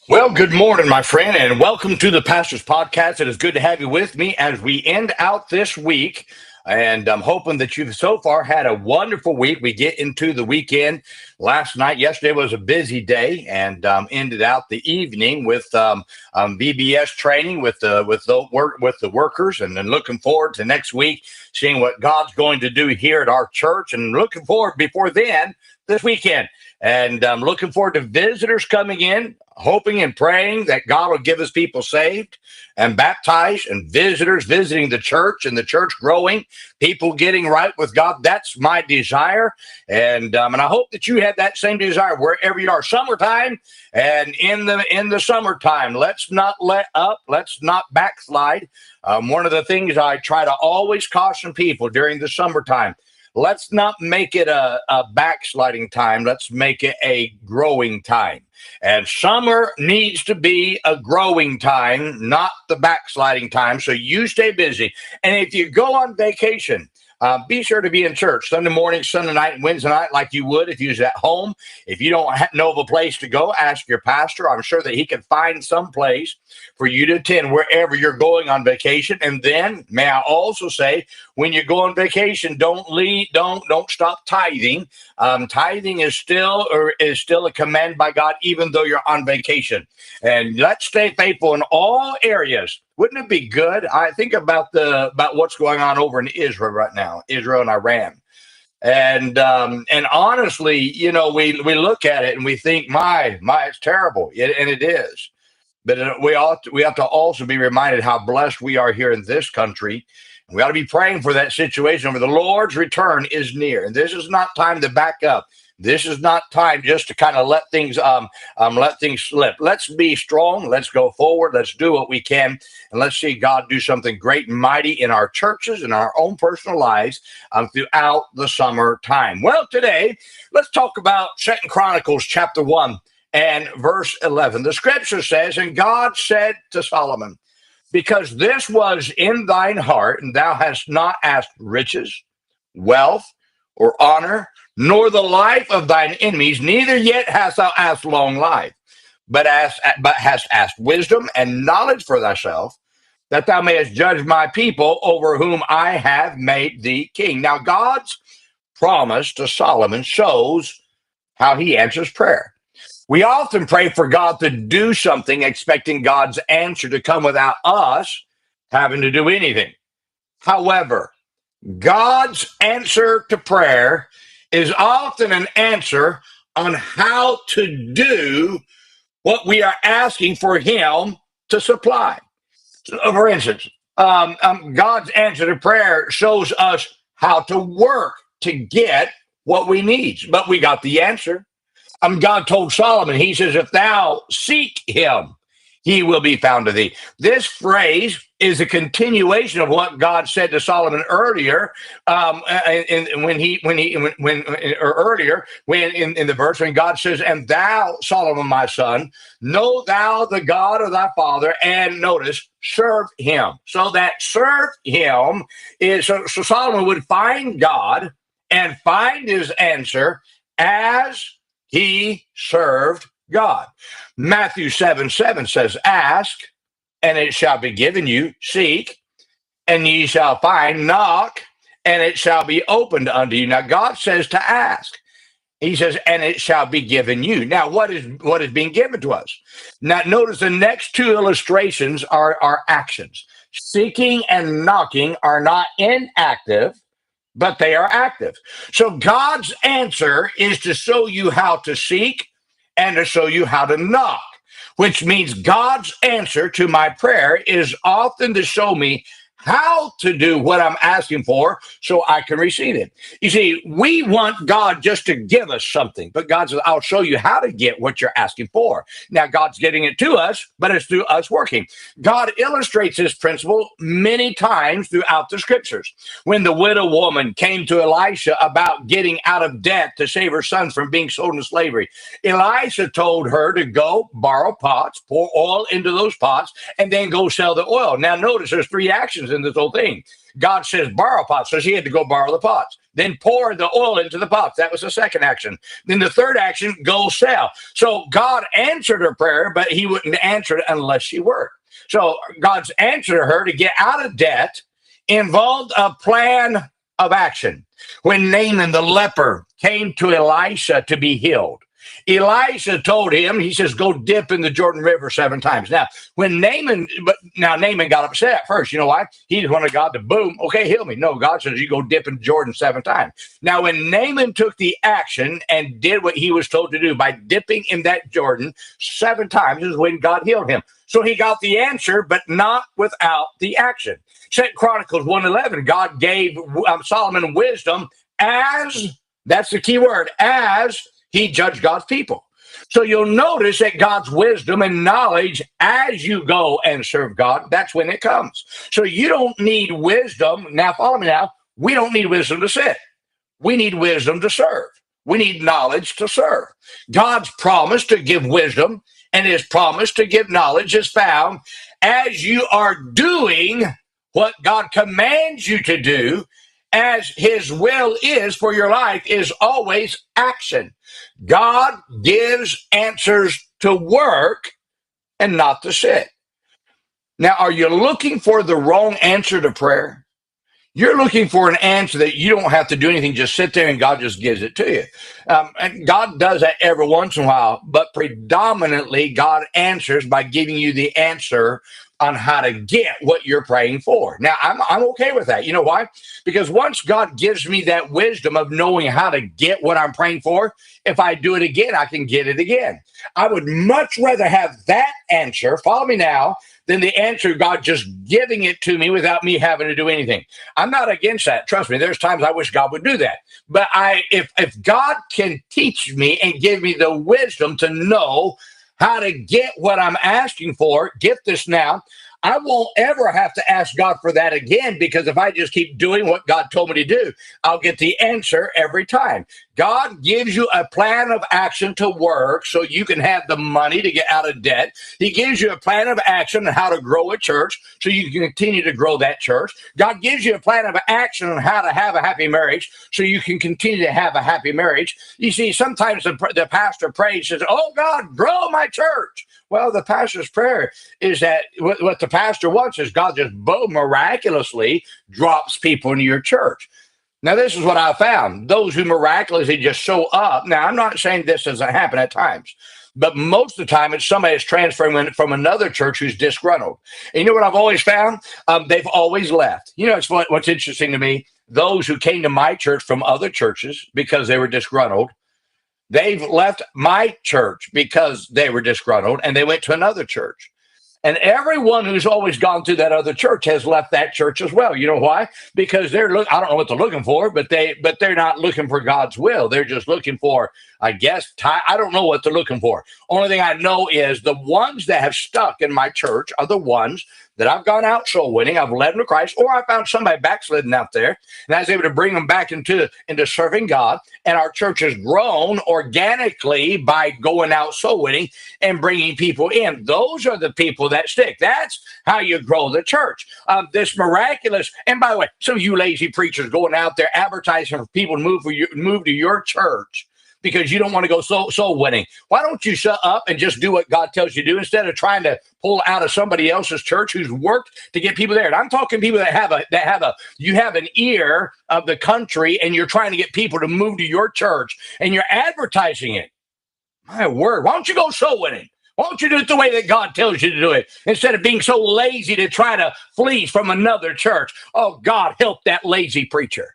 Well, good morning, my friend, and welcome to the Pastor's Podcast. It is good to have you with me as we end out this week. And I'm hoping that you've so far had a wonderful week. We get into the weekend. Yesterday was a busy day, and ended out the evening with VBS training with the workers, and then looking forward to next week, seeing what God's going to do here at our church, and looking forward before then this weekend. And I'm looking forward to visitors coming in, hoping and praying that God will give his people saved and baptized, and visitors visiting the church and the church growing, people getting right with God. That's my desire. And I hope that you have that same desire wherever you are. Summertime, and in the summertime, let's not let up. Let's not backslide. One of the things I try to always caution people during the summertime, let's not make it a backsliding time. Let's make it a growing time. And summer needs to be a growing time, not the backsliding time. So you stay busy. And if you go on vacation, be sure to be in church Sunday morning, Sunday night, and Wednesday night like you would if you was at home. If you don't know of a place to go, ask your pastor. I'm sure that he can find some place for you to attend wherever you're going on vacation. And then, may I also say, when you go on vacation, don't stop tithing. Tithing is still a command by God, even though you're on vacation. And let's stay faithful in all areas. Wouldn't it be good? I think about what's going on over in Israel right now, Israel and Iran. And honestly, we look at it and we think, my, it's terrible, and it is. But we have to also be reminded how blessed we are here in this country. We ought to be praying for that situation. Where the Lord's return is near, and this is not time to back up. This is not time just to kind of let things slip. Let's be strong. Let's go forward. Let's do what we can, and let's see God do something great and mighty in our churches and our own personal lives throughout the summer time. Well, today let's talk about 2 Chronicles chapter 1 and verse 11. The scripture says, "And God said to Solomon, because this was in thine heart, and thou hast not asked riches, wealth, or honor, nor the life of thine enemies, neither yet hast thou asked long life, but hast asked wisdom and knowledge for thyself, that thou mayest judge my people over whom I have made thee king." Now, God's promise to Solomon shows how he answers prayer. We often pray for God to do something, expecting God's answer to come without us having to do anything. However, God's answer to prayer is often an answer on how to do what we are asking for him to supply. So, for instance, God's answer to prayer shows us how to work to get what we need, but we got the answer. God told Solomon, he says, if thou seek him, he will be found of thee. This phrase is a continuation of what God said to Solomon earlier, in the verse when God says, "And thou, Solomon, my son, know thou the God of thy father," and notice, serve him. So that serve him is so Solomon would find God and find his answer as he served God. Matthew 7:7 says, "Ask, and it shall be given you. Seek, and ye shall find. Knock, and it shall be opened unto you." Now, God says to ask. He says, "And it shall be given you." Now, what is being given to us? Now, notice the next two illustrations are actions. Seeking and knocking are not inactive, but they are active. So God's answer is to show you how to seek and to show you how to knock, which means God's answer to my prayer is often to show me how to do what I'm asking for so I can receive it. You see, we want God just to give us something, but God says, I'll show you how to get what you're asking for. Now, God's getting it to us, but it's through us working. God illustrates this principle many times throughout the scriptures. When the widow woman came to Elisha about getting out of debt to save her sons from being sold into slavery, Elisha told her to go borrow pots, pour oil into those pots, and then go sell the oil. Now, notice there's three actions in this whole thing. God says, borrow pots. So she had to go borrow the pots. Then pour the oil into the pots. That was the second action. Then the third action, go sell. So God answered her prayer, but he wouldn't answer it unless she worked. So God's answer to her to get out of debt involved a plan of action. When Naaman the leper came to Elisha to be healed, Elisha told him, he says, go dip in the Jordan River 7 times. Now, Naaman got upset at first. You know why? He just wanted God to boom, okay, heal me. No, God says you go dip in Jordan 7 times. Now, when Naaman took the action and did what he was told to do by dipping in that Jordan 7 times is when God healed him. So he got the answer, but not without the action. 2 Chronicles 1:11, God gave Solomon wisdom as, that's the key word, as he judged God's people. So you'll notice that God's wisdom and knowledge as you go and serve God, that's when it comes. So you don't need wisdom. Now, follow me now. We don't need wisdom to sit. We need wisdom to serve. We need knowledge to serve. God's promise to give wisdom and his promise to give knowledge is found as you are doing what God commands you to do, as his will is for your life, is always action. God gives answers to work and not to sit. Now, are you looking for the wrong answer to prayer? You're looking for an answer that you don't have to do anything, just sit there and God just gives it to you. And God does that every once in a while, but predominantly God answers by giving you the answer on how to get what you're praying for. Now, I'm okay with that. You know why? Because once God gives me that wisdom of knowing how to get what I'm praying for, if I do it again, I can get it again. I would much rather have that answer, follow me now, than the answer God just giving it to me without me having to do anything. I'm not against that. Trust me, there's times I wish God would do that. But if God can teach me and give me the wisdom to know how to get what I'm asking for, get this now, I won't ever have to ask God for that again, because if I just keep doing what God told me to do, I'll get the answer every time. God gives you a plan of action to work so you can have the money to get out of debt. He gives you a plan of action on how to grow a church so you can continue to grow that church. God gives you a plan of action on how to have a happy marriage so you can continue to have a happy marriage. You see, sometimes the pastor prays, says, oh God, grow my church. Well, the pastor's prayer is that what the pastor wants is God just miraculously drops people into your church. Now, this is what I found. Those who miraculously just show up. Now, I'm not saying this doesn't happen at times, but most of the time it's somebody that's transferring from another church who's disgruntled. And you know what I've always found? They've always left. You know, it's what's interesting to me. Those who came to my church from other churches because they were disgruntled, they've left my church because they were disgruntled and they went to another church. And everyone who's always gone through that other church has left that church as well. You know why? Because I don't know what they're looking for, but they're not looking for God's will. They're just looking for, I guess, I don't know what they're looking for. Only thing I know is the ones that have stuck in my church are the ones that I've gone out soul winning. I've led them to Christ, or I found somebody backslidden out there, and I was able to bring them back into serving God. And our church has grown organically by going out soul winning and bringing people in. Those are the people that stick. That's how you grow the church. This miraculous, and by the way, some of you lazy preachers going out there advertising for people to move to your church because you don't want to go soul winning. Why don't you shut up and just do what God tells you to do instead of trying to pull out of somebody else's church who's worked to get people there? And I'm talking people that you have an ear of the country and you're trying to get people to move to your church and you're advertising it. My word, why don't you go soul winning? Why don't you do it the way that God tells you to do it instead of being so lazy to try to flee from another church? Oh, God, help that lazy preacher.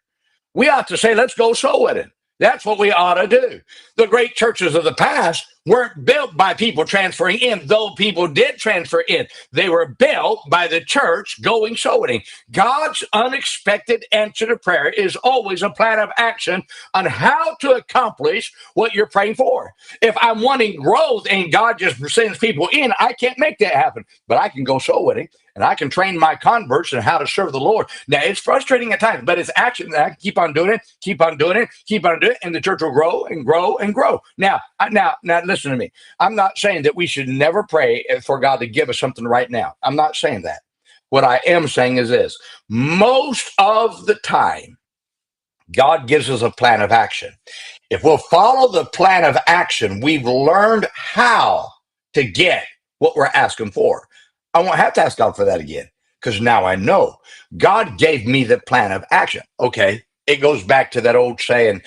We ought to say, let's go soul winning. That's what we ought to do. The great churches of the past weren't built by people transferring in, though people did transfer in. They were built by the church going soul winning. God's unexpected answer to prayer is always a plan of action on how to accomplish what you're praying for. If I'm wanting growth and God just sends people in, I can't make that happen, but I can go soul winning. And I can train my converts in how to serve the Lord. Now, it's frustrating at times, but it's action. I can keep on doing it, keep on doing it, keep on doing it, and the church will grow and grow and grow. Now, listen to me. I'm not saying that we should never pray for God to give us something right now. I'm not saying that. What I am saying is this: most of the time, God gives us a plan of action. If we'll follow the plan of action, we've learned how to get what we're asking for. I won't have to ask God for that again because now I know God gave me the plan of action. Okay. It goes back to that old saying,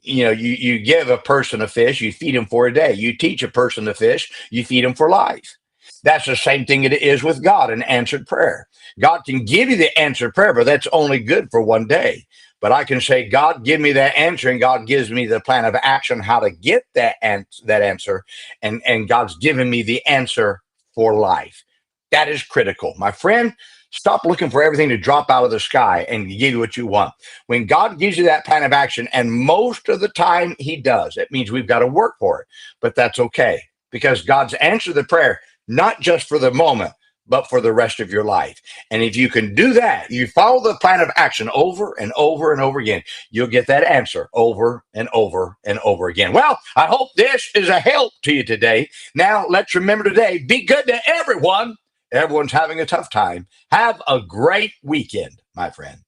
you give a person a fish, you feed him for a day. You teach a person to fish, you feed him for life. That's the same thing it is with God and answered prayer. God can give you the answered prayer, but that's only good for one day. But I can say, God, give me that answer, and God gives me the plan of action how to get that answer, and God's given me the answer for life. That is critical, my friend. Stop looking for everything to drop out of the sky and give you what you want. When God gives you that plan of action, and most of the time He does, it means we've got to work for it, but that's okay because God's answered the prayer not just for the moment, but for the rest of your life. And if you can do that, you follow the plan of action over and over and over again, you'll get that answer over and over and over again. Well, I hope this is a help to you today. Now, let's remember today, be good to everyone. Everyone's having a tough time. Have a great weekend, my friend.